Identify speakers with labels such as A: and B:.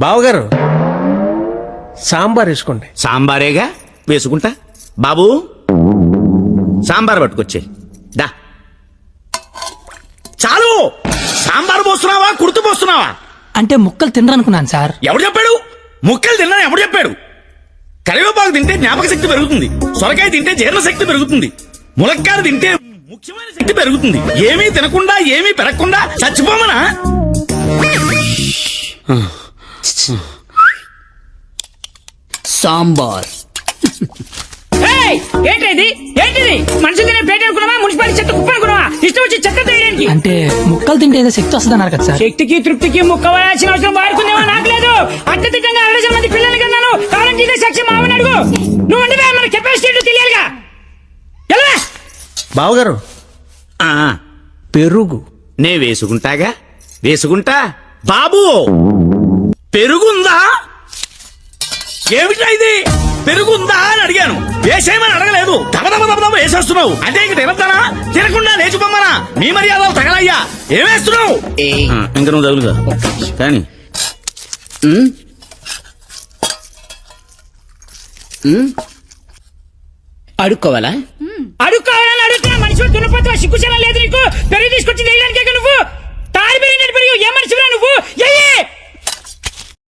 A: బావగారు సాంబార్ వేసుకోండి.
B: సాంబారేగా వేసుకుంటా. బాబు సాంబార్ పట్టుకొచ్చే దా. చాలు. సాంబార్ పోస్తున్నావా కుర్తు పోస్తున్నావా?
C: అంటే ముక్కలు తినరనుకున్నాను సార్.
B: ఎవడు చెప్పాడు? ముక్కలు తిన్నా ఎవడు చెప్పాడు? కరివేపాకు తింటే జ్ఞాపక శక్తి పెరుగుతుంది, సొరకాయ తింటే జీర్ణ శక్తి పెరుగుతుంది, ములక్కాయ తింటే ముఖ్యమైన శక్తి పెరుగుతుంది. ఏమీ తినకుండా ఏమీ పెరగకుండా చచ్చిపోమనా?
D: సాంబార్.
E: ఏంటిది ఏంటిది? మనుషులు తినే పేట అనుకున్నావా? మున్సిపాలిటీ చెత్త కుప్ప అనుకున్నావా? ఇష్టం వచ్చి చెత్త తీయడానికి.
C: అంటే ముక్కలు తింటే ఏదో శక్తి వస్తుంది అన్నారు కదా సార్.
E: శక్తికి తృప్తికి ముక్కవలసిన అవసరం వాడుకుందేమో నాకు లేదు. అత్యధికంగా 200 మంది పిల్లల్ని కన్నాను. కావాలని ఇదే సాక్ష్యం మామని అడుగు. నువ్వు అంటే మన కెపాసిటీ తెలియాలిగా. ఎలా
A: బావగారు
B: ఆ,
A: పెరుగు
B: నే వేసుకుంటాగా, వేసుకుంటా. బాబు పెరుగుందా? ఏమిటా ఇది? పెరుగుందా అని అడిగాను, వేసేయమని అడగలేదు. దబదబ వేసేస్తున్నావు అంటే ఇంక తినద్దానా? తినకుండా లేచిపోమ్మనా? మీ మర్యాదలు తగలయ్యా. ఏమేస్తున్నావు? ఇంక నువ్వు తగులుగా కానీ
D: అడుక్కోవాలా?
E: అడుక్కోవాలని అడుగుతున్నా. మనిషి దున్నపోతున్నా, సిగ్గుచనం లేదు నీకు. పెరుగు తీసుకొచ్చి